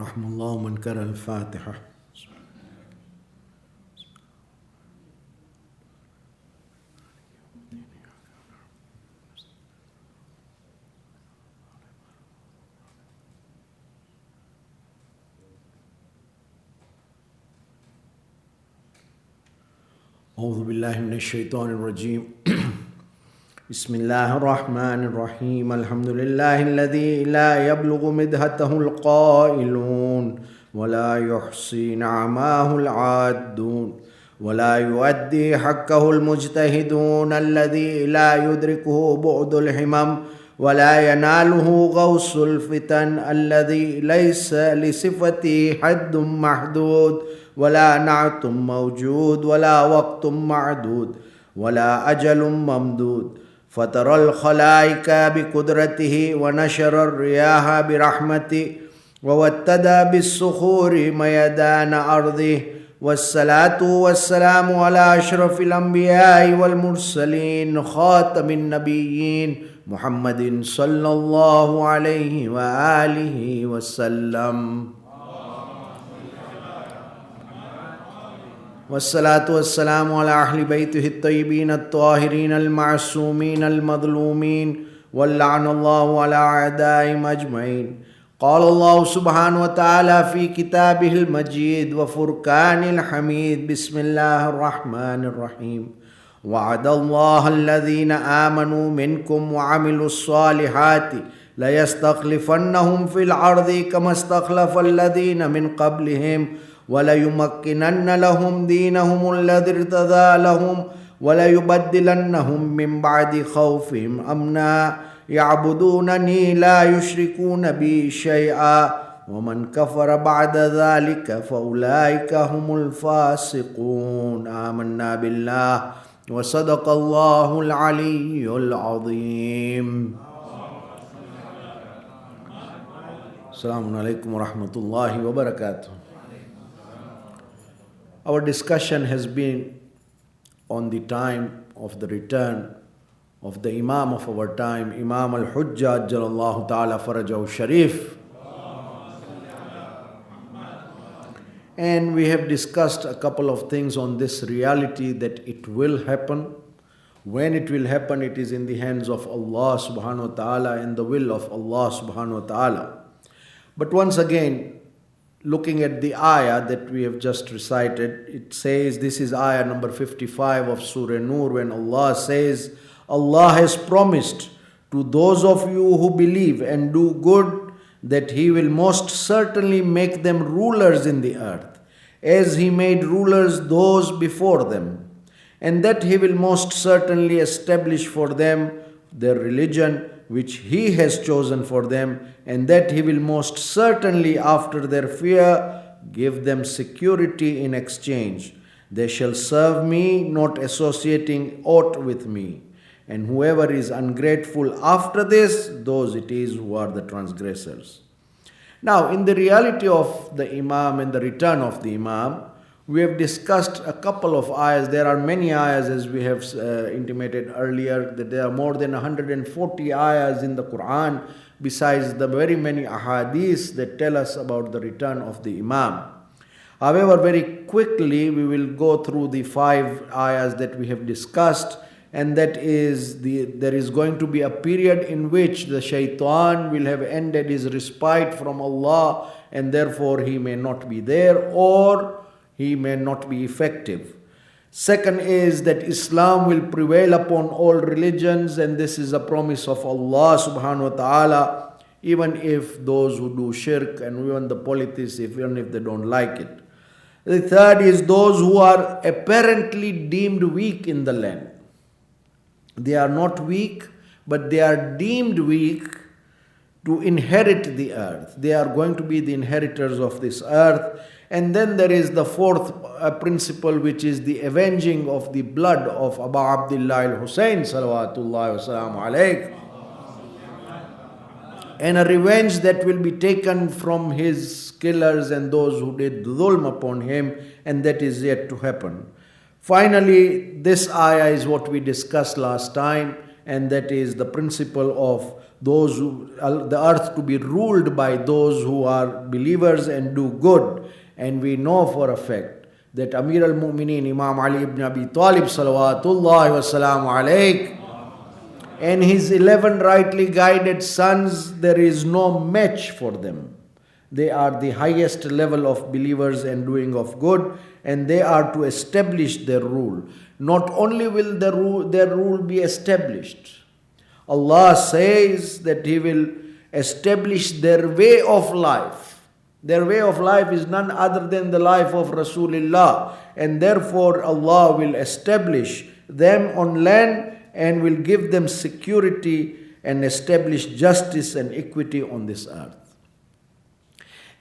رحم الله من قرأ الفاتحة. أعوذ بالله من الشيطان الرجيم. بسم الله الرحمن الرحيم. الحمد لله الذي لا يبلغ مدحته القائلون ولا يحصي نعماه العادون ولا يؤدي حقه المجتهدون الذي لا يدركه بعد الحمم ولا يناله غوص الفتن الذي ليس لصفته حد محدود ولا نعت موجود ولا وقت معدود ولا أجل ممدود. فطر الخلائق بقدرته ونشر الرياح برحمته ووتد بالصخور ميدان أرضه. والصلاة والسلام على أشرف الأنبياء والمرسلين خاتم النبيين محمد صلى الله عليه وآله وسلم. والصلاة والسلام على أهل بيته الطيبين الطاهرين المعصومين المظلومين ولعن الله على أعدائهم أجمعين. قال الله سبحانه وتعالى في كتابه المجيد وفرقان الحميد. بسم الله الرحمن الرحيم. وعد الله الذين آمنوا منكم وعملوا الصالحات ليستخلفنهم في الأرض كما استخلف الذين من قبلهم وليمكنن لهم دينهم الذي ارتضى لهم وليبدلنهم من بعد خوفهم أمنا يعبدونني لا يشركون بي شيئا ومن كفر بعد ذلك فأولئك هم الفاسقون. آمنا بالله وصدق الله العلي العظيم. السلام عليكم ورحمة الله وبركاته. Our discussion has been on the time of the return of the Imam of our time, Imam Al-Hujjah Ajjalallahu Ta'ala Farajahu Sharif. And we have discussed a couple of things on this reality that it will happen. When it will happen, it is in the hands of Allah Subhanahu wa Ta'ala and the will of Allah Subhanahu wa Ta'ala. But once again, looking at the ayah that we have just recited, it says, this is ayah number 55 of Surah Nur, when Allah says, Allah has promised to those of you who believe and do good that He will most certainly make them rulers in the earth, as He made rulers those before them, and that He will most certainly establish for them their religion which He has chosen for them, and that He will most certainly after their fear give them security in exchange. They shall serve me, not associating aught with me. And whoever is ungrateful after this, those it is who are the transgressors. Now, in the reality of the Imam and the return of the Imam, we have discussed a couple of ayahs. There are many ayahs, as we have intimated earlier, that there are more than 140 ayahs in the Quran, besides the very many ahadiths that tell us about the return of the Imam. However, very quickly we will go through the 5 ayahs that we have discussed, and that is, there is going to be a period in which the shaitan will have ended his respite from Allah, and therefore he may not be there, or he may not be effective. Second is that Islam will prevail upon all religions, and this is a promise of Allah subhanahu wa ta'ala, even if those who do shirk and even the polytheists, even if they don't like it. The third is those who are apparently deemed weak in the land. They are not weak, but they are deemed weak to inherit the earth. They are going to be the inheritors of this earth. And then there is the fourth principle, which is the avenging of the blood of Abu Abdullah al-Hussein salawatullahi wa salamu alayh, and a revenge that will be taken from his killers and those who did dhulm upon him, and that is yet to happen. Finally, this ayah is what we discussed last time, and that is the principle of those who, the earth to be ruled by those who are believers and do good. And we know for a fact that Amir al-Mu'mineen Imam Ali ibn Abi Talib salawatullahi wa salamu alayk and his 11 rightly guided sons, there is no match for them. They are the highest level of believers and doing of good, and they are to establish their rule. Not only will their rule be established, Allah says that He will establish their way of life. Their way of life is none other than the life of Rasulullah, and therefore Allah will establish them on land and will give them security and establish justice and equity on this earth.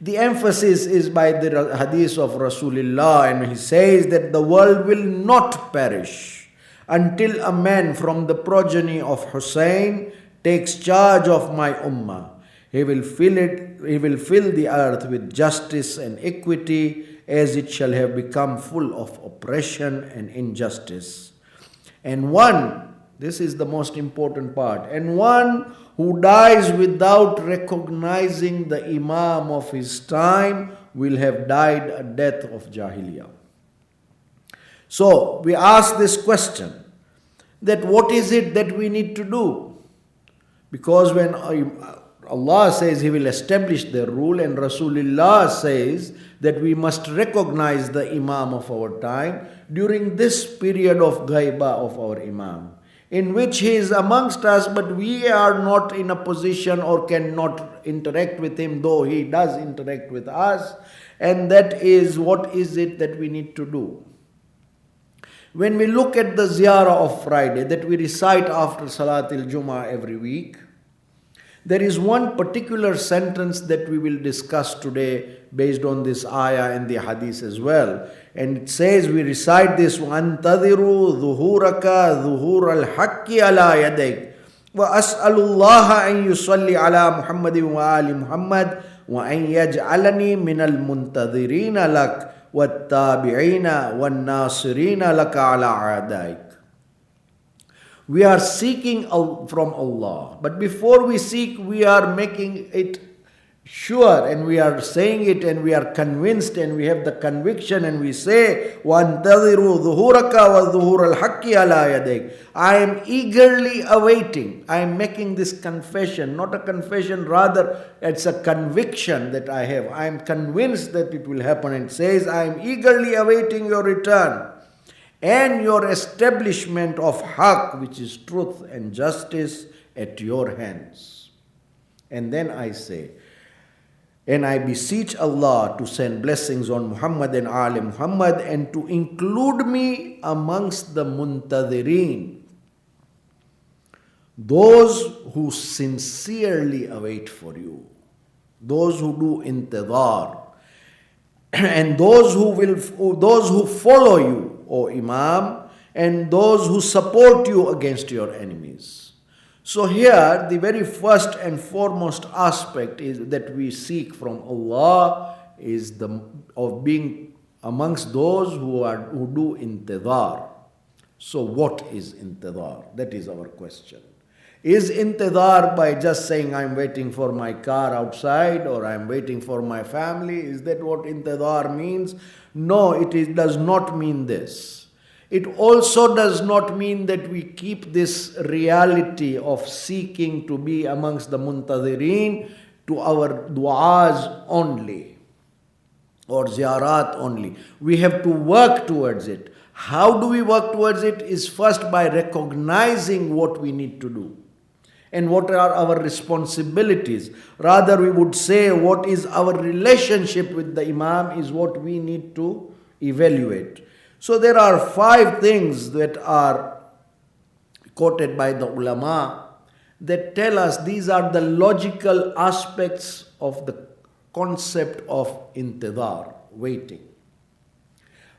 The emphasis is by the hadith of Rasulullah, and he says that the world will not perish until a man from the progeny of Hussein takes charge of my ummah. He will fill the earth with justice and equity, as it shall have become full of oppression and injustice. And one, this is the most important part, and one who dies without recognizing the Imam of his time will have died a death of Jahiliyyah. So we ask this question, that what is it that we need to do? Because when Allah says He will establish their rule, and Rasulullah says that we must recognize the Imam of our time during this period of ghaibah of our Imam, in which he is amongst us, but we are not in a position or cannot interact with him, though he does interact with us. And that is, what is it that we need to do? When we look at the ziyarah of Friday that we recite after Salatul Jummah every week, there is one particular sentence that we will discuss today based on this ayah and the hadith as well. And it says, we recite this, وَأَنْتَظِرُوا ظُهُورَكَ ظُهُورَ الْحَقِّ عَلَى يَدَيْكَ وَأَسْأَلُ اللَّهَ أَنْ يُصَلِّ عَلَى مُحَمَّدٍ وَآلِ مُحَمَّدٍ وَأَنْ يَجْعَلَنِي مِنَ الْمُنْتَظِرِينَ لَكَ وَالتَّابِعِينَ وَالنَّاصِرِينَ لَكَ عَلَى عَادَيْكَ. We are seeking from Allah. But before we seek, we are making it sure, and we are saying it, and we are convinced, and we have the conviction, and we say, وَانْتَظِرُوا ظُهُورَكَ وَظُهُورَ الْحَقِّ عَلَى يَدَيْكَ. I am eagerly awaiting. I am making this confession, not a confession, rather it's a conviction that I have. I am convinced that it will happen. And it says, I am eagerly awaiting your return and your establishment of haqq, which is truth and justice, at your hands. And then I say, and I beseech Allah to send blessings on Muhammad and Ali Muhammad, and to include me amongst the muntadhirin, those who sincerely await for you, those who do intidhar, and those who follow you, O Imam, and those who support you against your enemies. So here, the very first and foremost aspect is that we seek from Allah is of being amongst those who do intidhar. So what is intidhar? That is our question. Is intidhar by just saying I'm waiting for my car outside, or I'm waiting for my family? Is that what intidhar means? No, it does not mean this. It also does not mean that we keep this reality of seeking to be amongst the muntadhirin to our du'as only or ziyarat only. We have to work towards it. How do we work towards it? Is first by recognizing what we need to do and what are our responsibilities. Rather, we would say what is our relationship with the Imam is what we need to evaluate. So there are 5 things that are quoted by the ulama that tell us these are the logical aspects of the concept of intidhar, waiting.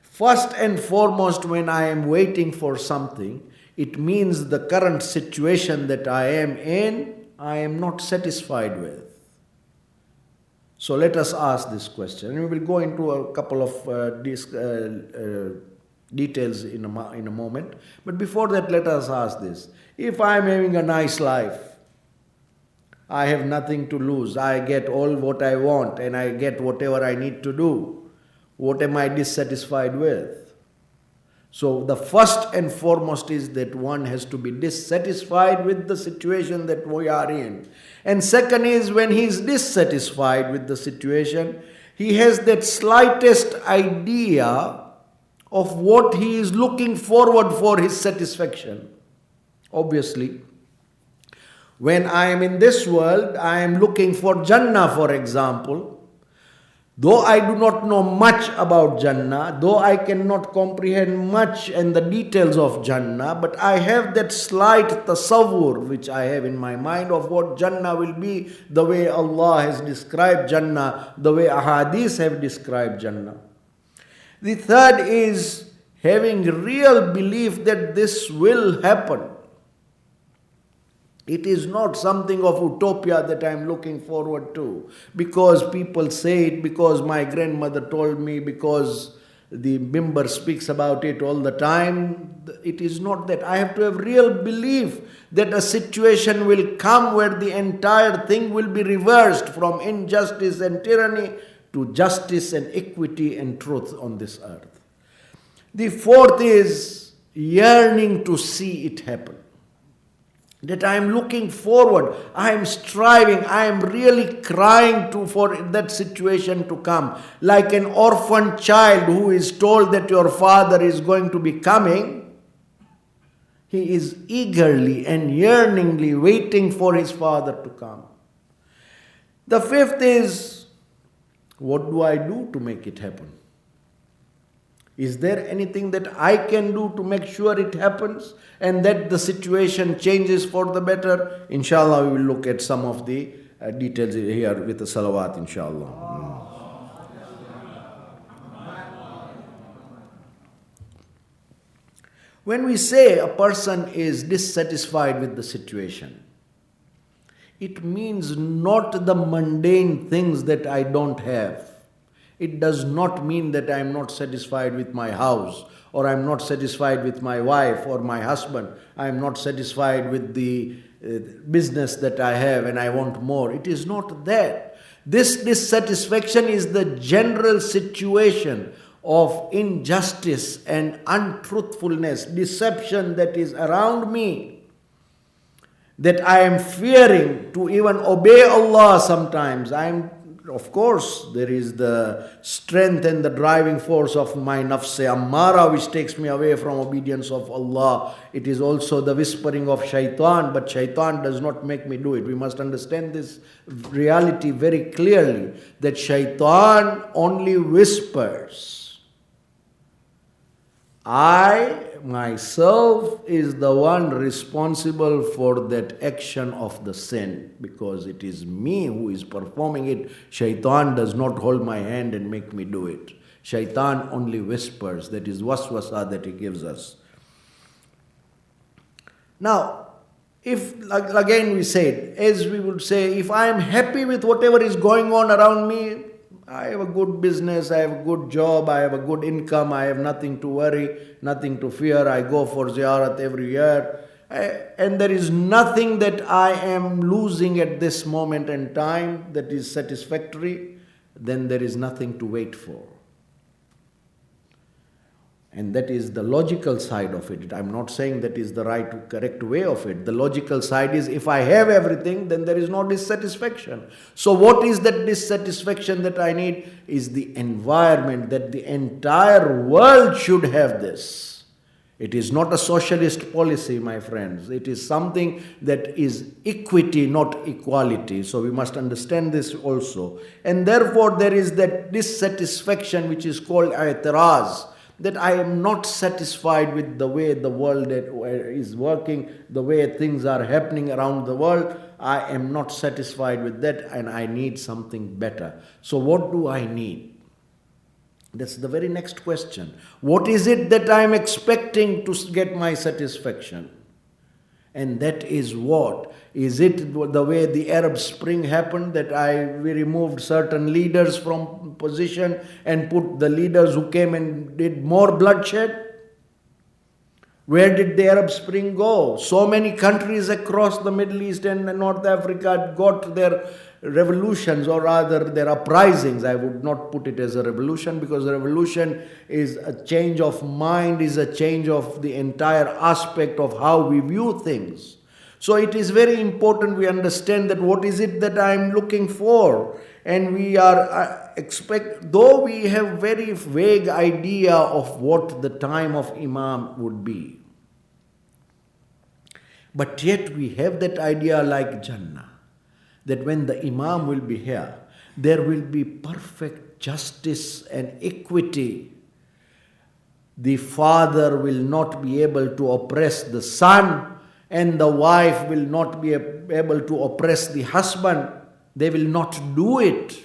First and foremost, when I am waiting for something, it means the current situation that I am in, I am not satisfied with. So let us ask this question. And we will go into a couple of details in a moment. But before that, let us ask this. If I am having a nice life, I have nothing to lose, I get all what I want and I get whatever I need to do, what am I dissatisfied with? So the first and foremost is that one has to be dissatisfied with the situation that we are in. And second is, when he is dissatisfied with the situation, he has that slightest idea of what he is looking forward for his satisfaction. Obviously, when I am in this world, I am looking for Jannah, for example. Though I do not know much about Jannah, though I cannot comprehend much and the details of Jannah, but I have that slight tasawwur which I have in my mind of what Jannah will be, the way Allah has described Jannah, the way Ahadith have described Jannah. The third is having real belief that this will happen. It is not something of utopia that I am looking forward to because people say it, because my grandmother told me, because the Mimbar speaks about it all the time. It is not that. I have to have real belief that a situation will come where the entire thing will be reversed from injustice and tyranny to justice and equity and truth on this earth. The fourth is yearning to see it happen. That I am looking forward, I am striving, I am really crying for that situation to come. Like an orphan child who is told that your father is going to be coming, he is eagerly and yearningly waiting for his father to come. The fifth is, what do I do to make it happen? Is there anything that I can do to make sure it happens and that the situation changes for the better? Inshallah, we will look at some of the details here with the salawat, inshallah. When we say a person is dissatisfied with the situation, it means not the mundane things that I don't have. It does not mean that I am not satisfied with my house, or I am not satisfied with my wife or my husband. I am not satisfied with the business that I have and I want more. It is not that. This dissatisfaction is the general situation of injustice and untruthfulness, deception that is around me, that I am fearing to even obey Allah sometimes. Of course, there is the strength and the driving force of my nafs-e ammara, which takes me away from obedience of Allah. It is also the whispering of shaitan, but shaitan does not make me do it. We must understand this reality very clearly, that shaitan only whispers. I, myself, is the one responsible for that action of the sin, because it is me who is performing it. Shaitan does not hold my hand and make me do it. Shaitan only whispers. That is waswasa that he gives us. Now, if, again we said, as we would say, if I am happy with whatever is going on around me, I have a good business, I have a good job, I have a good income, I have nothing to worry, nothing to fear, I go for ziyarat every year, and there is nothing that I am losing at this moment in time that is satisfactory, then there is nothing to wait for. And that is the logical side of it. I'm not saying that is the right, correct way of it. The logical side is, if I have everything, then there is no dissatisfaction. So what is that dissatisfaction that I need? Is the environment, that the entire world should have this. It is not a socialist policy, my friends. It is something that is equity, not equality. So we must understand this also. And therefore there is that dissatisfaction which is called i'tiraz, that I am not satisfied with the way the world is working, the way things are happening around the world. I am not satisfied with that and I need something better. So what do I need? That's the very next question. What is it that I am expecting to get my satisfaction? And that is what? Is it the way the Arab Spring happened, that we removed certain leaders from position and put the leaders who came and did more bloodshed? Where did the Arab Spring go? So many countries across the Middle East and North Africa got their revolutions, or rather their uprisings. I would not put it as a revolution, because a revolution is a change of mind, is a change of the entire aspect of how we view things. So it is very important we understand that what is it that I am looking for. And we are though we have very vague idea of what the time of Imam would be, but yet we have that idea like Jannah, that when the Imam will be here, there will be perfect justice and equity. The father will not be able to oppress the son, and the wife will not be able to oppress the husband. They will not do it,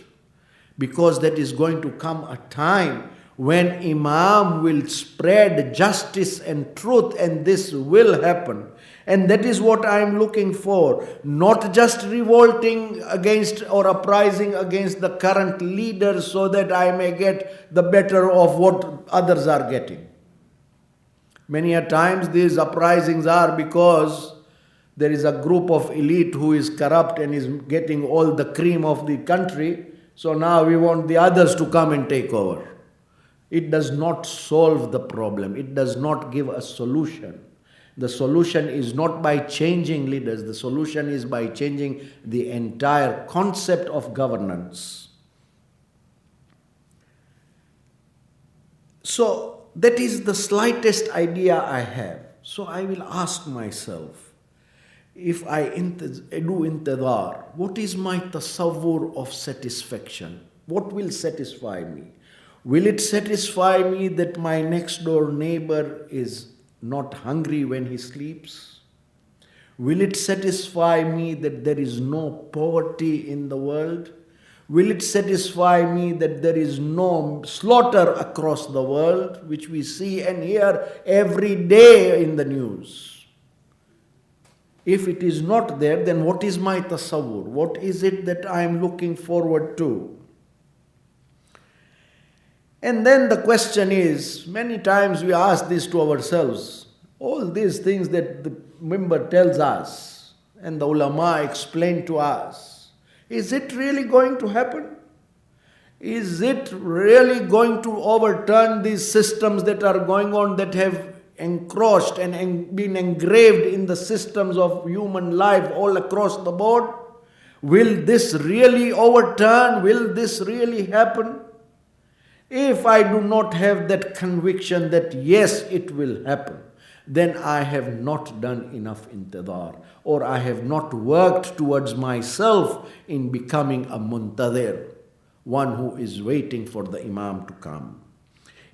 because that is going to come a time when Imam will spread justice and truth, and this will happen. And that is what I am looking for. Not just revolting against or uprising against the current leaders so that I may get the better of what others are getting. Many a times these uprisings are because there is a group of elite who is corrupt and is getting all the cream of the country. So now we want the others to come and take over. It does not solve the problem. It does not give a solution. The solution is not by changing leaders. The solution is by changing the entire concept of governance. So that is the slightest idea I have. So I will ask myself, if I do intidar, what is my tasawwur of satisfaction? What will satisfy me? Will it satisfy me that my next door neighbor is not hungry when he sleeps? Will it satisfy me that there is no poverty in the world? Will it satisfy me that there is no slaughter across the world, which we see and hear every day in the news? If it is not there, then what is my tasawwur? What is it that I am looking forward to? And then the question is, many times we ask this to ourselves, all these things that the member tells us and the ulama explain to us, is it really going to happen? Is it really going to overturn these systems that are going on, that have encroached and been engraved in the systems of human life all across the board? Will this really overturn? Will this really happen? If I do not have that conviction that yes, it will happen, then I have not done enough intidar, or I have not worked towards myself in becoming a muntadir, one who is waiting for the Imam to come.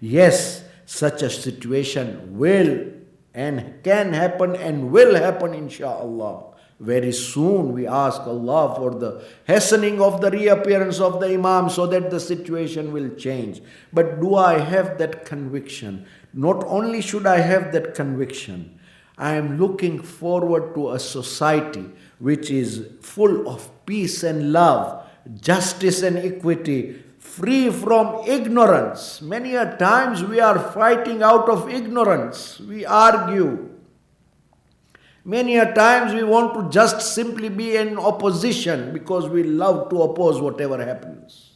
Yes, such a situation will and can happen and will happen, insha'Allah. Very soon we ask Allah for the hastening of the reappearance of the Imam so that the situation will change. But do I have that conviction? Not only should I have that conviction, I am looking forward to a society which is full of peace and love, justice and equity, free from ignorance. Many a times we are fighting out of ignorance. We argue. Many a times we want to just simply be in opposition because we love to oppose whatever happens.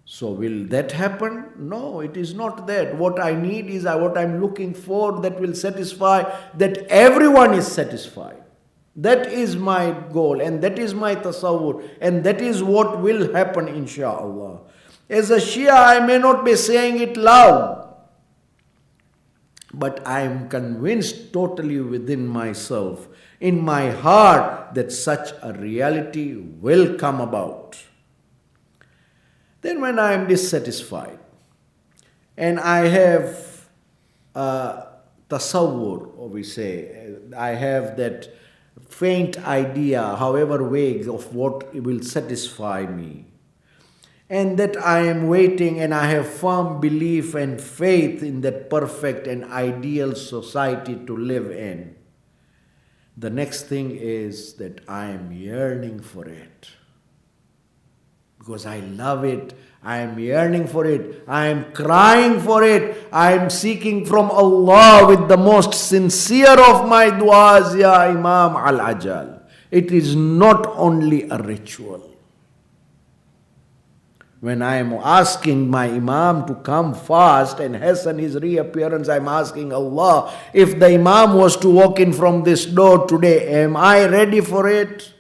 So will that happen? No, it is not that. What I need is what I'm looking for that will satisfy, that everyone is satisfied. That is my goal, and that is my tasawwur, and that is what will happen, insha'Allah. As a Shia, I may not be saying it loud, but I am convinced totally within myself, in my heart, that such a reality will come about. Then when I am dissatisfied, and I have tasawwur, or we say, I have that faint idea, however vague, of what will satisfy me, and that I am waiting and I have firm belief and faith in that perfect and ideal society to live in. The next thing is that I am yearning for it. because I love it. I am yearning for it. I am crying for it. I am seeking from Allah with the most sincere of my du'as, Ya Imam Al-Ajal. It is not only a ritual. When I am asking my Imam to come fast and hasten his reappearance, I am asking Allah, if the Imam was to walk in from this door today, am I ready for it?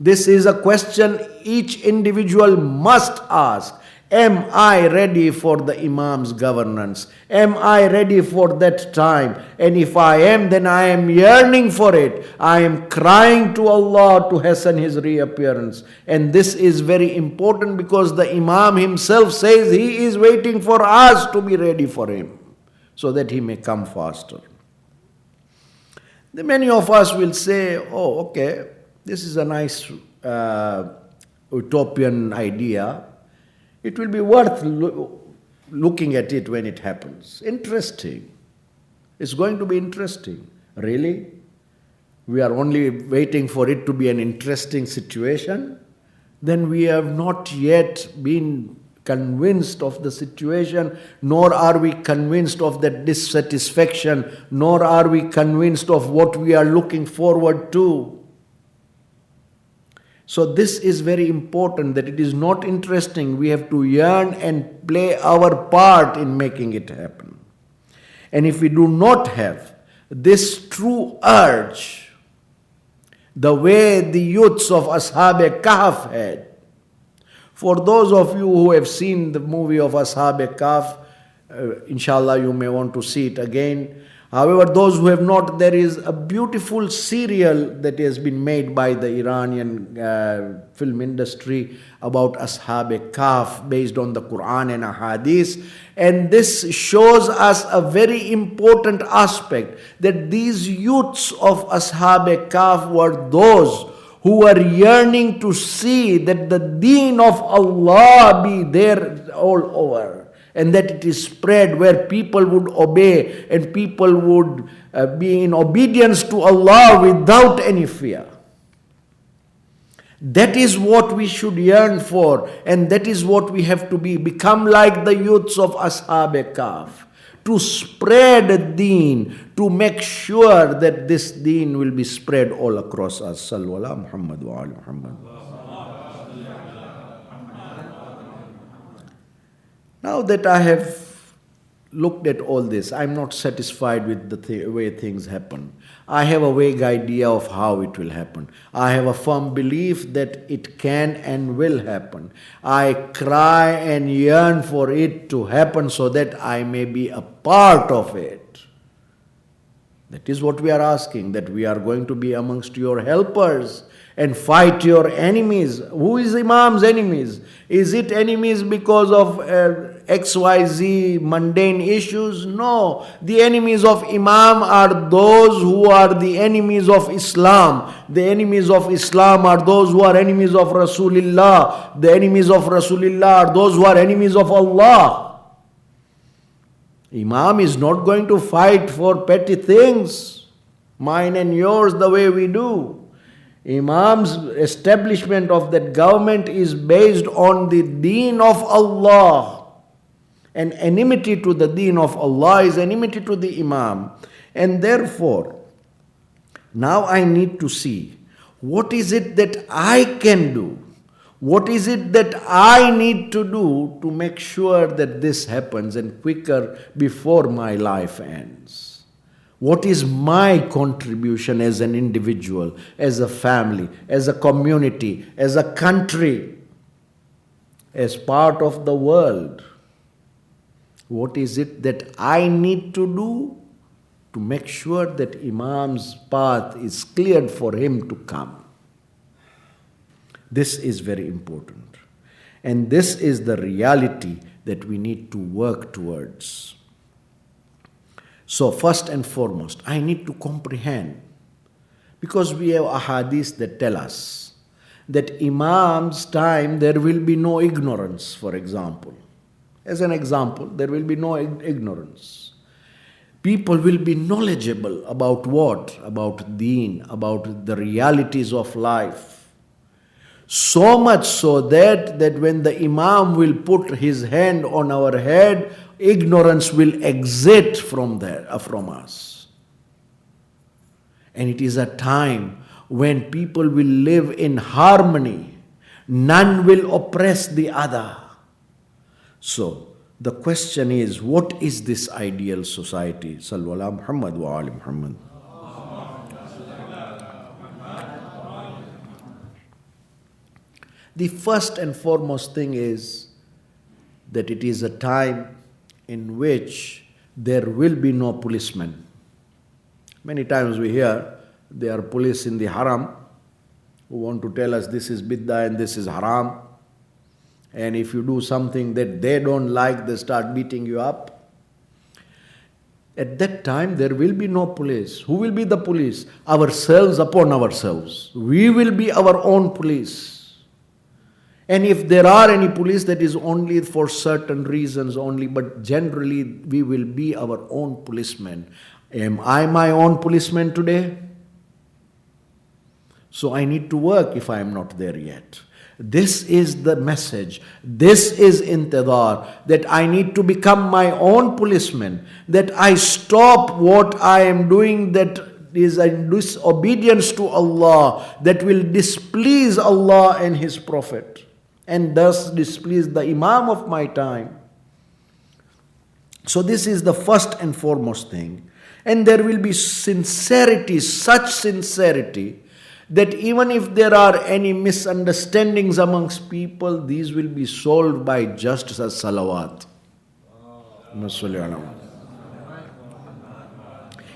This is a question each individual must ask. Am I ready for the Imam's governance? Am I ready for that time? And if I am, then I am yearning for it. I am crying to Allah to hasten his reappearance. And this is very important because the Imam himself says he is waiting for us to be ready for him so that he may come faster. Many of us will say, oh, okay, this is a nice utopian idea. It will be worth looking at it when it happens. Interesting. It's going to be interesting. Really? We are only waiting for it to be an interesting situation? Then we have not yet been convinced of the situation, nor are we convinced of that dissatisfaction, nor are we convinced of what we are looking forward to. So this is very important, that it is not interesting. We have to yearn and play our part in making it happen. And if we do not have this true urge, the way the youths of Ashab-e-Kahf had, for those of you who have seen the movie of Ashab-e-Kahf, inshallah you may want to see it again. However, those who have not, there is a beautiful serial that has been made by the Iranian film industry about Ashab-e-Kahf based on the Quran and Ahadith. And this shows us a very important aspect, that these youths of Ashab-e-Kahf were those who were yearning to see that the deen of Allah be there all over, and that it is spread where people would obey and people would be in obedience to Allah without any fear. That is what we should yearn for, and that is what we have to be. Become like the youths of Ashab-e-Kahf, to spread deen, to make sure that this deen will be spread all across us. Sallu ala Muhammad wa ala Muhammad. Now that I have looked at all this, I am not satisfied with the way things happen. I have a vague idea of how it will happen. I have a firm belief that it can and will happen. I cry and yearn for it to happen so that I may be a part of it. That is what we are asking, that we are going to be amongst your helpers and fight your enemies. Who is Imam's enemies? Is it enemies because of XYZ mundane issues? No. The enemies of Imam are those who are the enemies of Islam. The enemies of Islam are those who are enemies of Rasulullah. The enemies of Rasulullah are those who are enemies of Allah. Imam is not going to fight for petty things, mine and yours, the way we do. Imam's establishment of that government is based on the deen of Allah. And enmity to the deen of Allah is enmity to the Imam. And therefore, now I need to see, what is it that I can do? What is it that I need to do to make sure that this happens and quicker before my life ends? What is my contribution as an individual, as a family, as a community, as a country, as part of the world? What is it that I need to do to make sure that Imam's path is cleared for him to come? This is very important. And this is the reality that we need to work towards. So first and foremost, I need to comprehend, because we have ahadith that tell us that Imam's time there will be no ignorance, for example. As an example, there will be no ignorance. People will be knowledgeable about what? About deen, about the realities of life. So much so that when the Imam will put his hand on our head, ignorance will exit from us. And it is a time when people will live in harmony. None will oppress the other. So, the question is, what is this ideal society? Sallu ala Muhammad wa ali Muhammad. The first and foremost thing is that it is a time in which there will be no policemen. Many times we hear there are police in the haram who want to tell us this is bid'ah and this is haram. And if you do something that they don't like, they start beating you up. At that time, there will be no police. Who will be the police? Ourselves upon ourselves. We will be our own police. And if there are any police, that is only for certain reasons only, but generally we will be our own policemen. Am I my own policeman today? So I need to work if I am not there yet. This is the message. This is intidar, that I need to become my own policeman, that I stop what I am doing that is a disobedience to Allah, that will displease Allah and His Prophet, and thus displease the Imam of my time. So this is the first and foremost thing. And there will be sincerity, such sincerity, that even if there are any misunderstandings amongst people, these will be solved by just as salawat.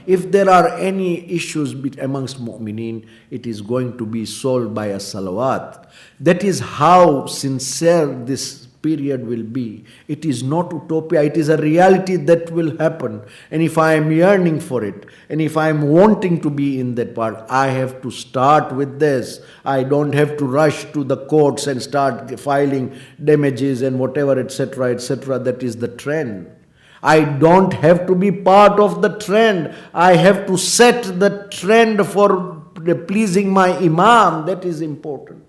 If there are any issues amongst mu'mineen, it is going to be solved by a salawat. That is how sincere this period will be. It is not utopia, it is a reality that will happen. And if I am yearning for it, and if I am wanting to be in that part, I have to start with this. I don't have to rush to the courts and start filing damages and whatever, etc., etc. That is the trend. I don't have to be part of the trend. I have to set the trend for pleasing my Imam. That is important.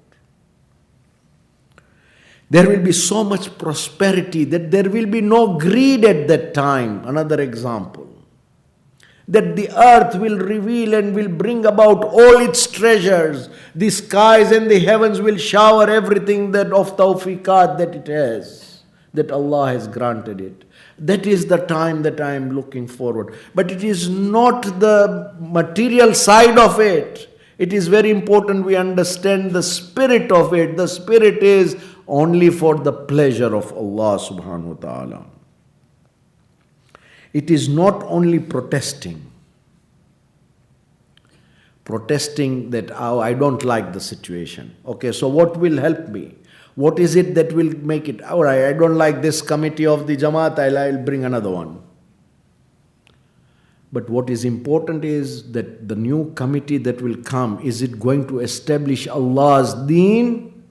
There will be so much prosperity that there will be no greed at that time. Another example. That the earth will reveal and will bring about all its treasures. The skies and the heavens will shower everything that of tawfiqat that it has, that Allah has granted it. That is the time that I am looking forward. But it is not the material side of it. It is very important we understand the spirit of it. The spirit is only for the pleasure of Allah subhanahu wa ta'ala. It is not only protesting. Protesting that, oh, I don't like the situation. Okay, so what will help me? What is it that will make it? All right, I don't like this committee of the Jamaat, I'll bring another one. But what is important is that the new committee that will come, is it going to establish Allah's deen?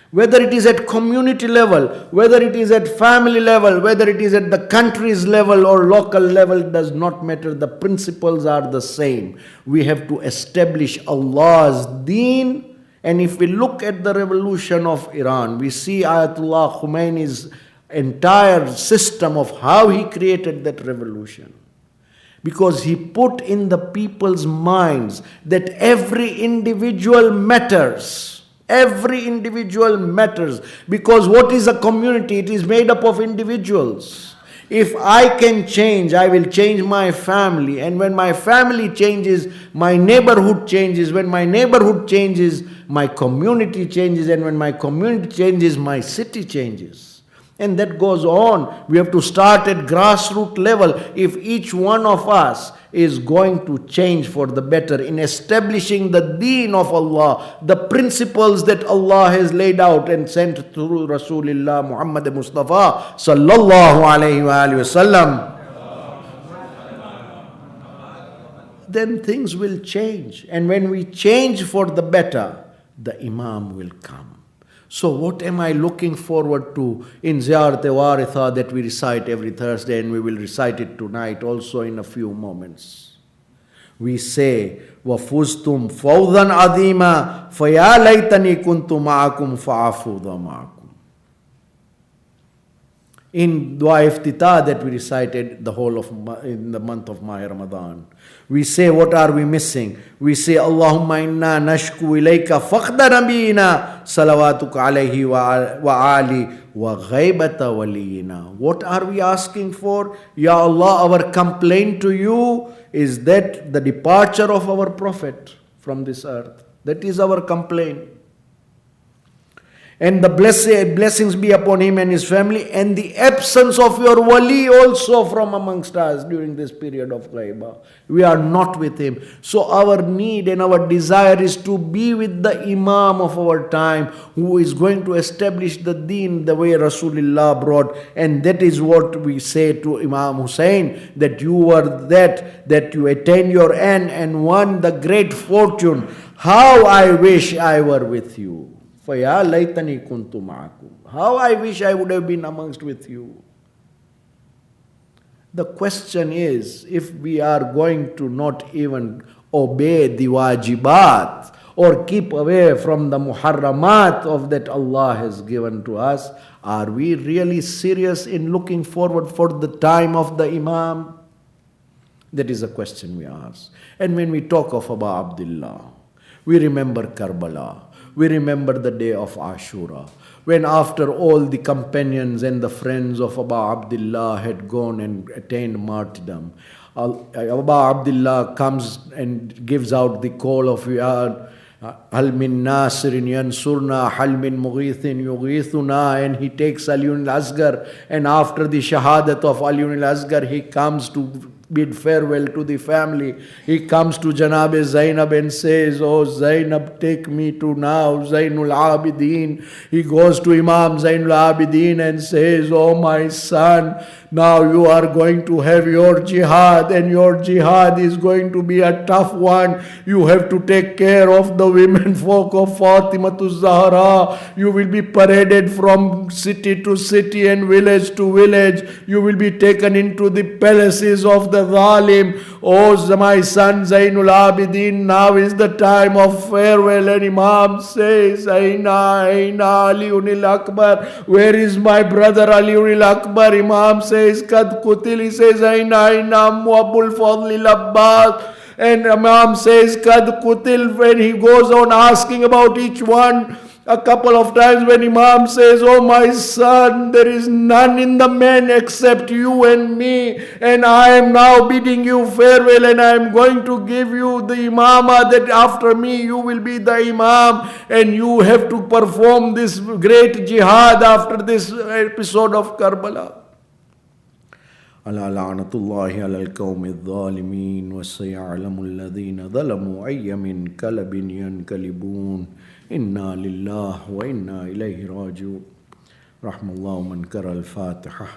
Whether it is at community level, whether it is at family level, whether it is at the country's level or local level, does not matter. The principles are the same. We have to establish Allah's deen. And if we look at the revolution of Iran, we see Ayatollah Khomeini's entire system of how he created that revolution. Because he put in the people's minds that every individual matters. Every individual matters. Because what is a community? It is made up of individuals. If I can change, I will change my family. And when my family changes, my neighborhood changes. When my neighborhood changes, my community changes. And when my community changes, my city changes. And that goes on. We have to start at grassroots level. If each one of us is going to change for the better in establishing the deen of Allah, the principles that Allah has laid out and sent through Rasulullah Muhammad Mustafa sallallahu alayhi wa sallam, then things will change. And when we change for the better, the Imam will come. So what am I looking forward to in Ziyarat-e-Waritha that we recite every Thursday, and we will recite it tonight also in a few moments? we say, وَفُزْتُمْ فَوْضًا عَظِيمًا فَيَا لَيْتَنِي كُنْتُ مَعَكُمْ فَأَفُوضَ مَعَكُمْ. In Dua Iftitah that we recited the whole of in the month of Mahi Ramadan, we say, what are we missing? We say, Allahumma inna nashku ilayka faqda nabiyina salawatuka alayhi wa ali wa ghaibata waliyina. What are we asking for? Ya Allah, our complaint to you is that the departure of our Prophet from this earth. That is our complaint. And the blessings be upon him and his family, and the absence of your wali also from amongst us during this period of ghaibah. We are not with him. So our need and our desire is to be with the Imam of our time, who is going to establish the deen the way Rasulullah brought. And that is what we say to Imam Hussein, that you were that you attained your end and won the great fortune. How I wish I were with you. فَيَا لَيْتَنِي كُنْتُ مَعَكُمْ. How I wish I would have been amongst with you. The question is, if we are going to not even obey the wajibat or keep away from the muharramat of that Allah has given to us, are we really serious in looking forward for the time of the Imam? That is a question we ask. And when we talk of Abu Abdullah, we remember Karbala. We remember the day of Ashura, when after all the companions and the friends of Abu Abdullah had gone and attained martyrdom, Abu Abdullah comes and gives out the call of Hal min Nasirin Yansurna, Hal min Mughithin Yughithuna, and he takes Aliun al-Asghar, and after the shahadat of Aliun al-Asghar, he comes to bid farewell to the family. He comes to Janab Zainab and says, oh Zainab, take me to now Zainul Abidin. He goes to Imam Zainul Abidin and says, oh my son, now you are going to have your jihad, and your jihad is going to be a tough one. You have to take care of the women folk of Fatimatu Zahra. You will be paraded from city to city and village to village. You will be taken into the palaces of the Zalim. Oh my son Zainul Abidin, now is the time of farewell. And Imam says, Aina Aliun al-Akbar, where is my brother Aliun al-Akbar? Imam says, Kad Kutil. He says, Aina Abul Fadl al-Abbas. And Imam says, Kad Kutil. When he goes on asking about each one, a couple of times when Imam says, oh my son, there is none in the men except you and me, and I am now bidding you farewell, and I am going to give you the imamah, that after me you will be the imam, and you have to perform this great jihad after this episode of Karbala. ألا لعنة الله على القوم الظالمين وسيعلم الذين ظلموا أي منقلب ينقلبون إنا لله وإنا إليه راجعون. رحم الله من قرأ الفاتحة.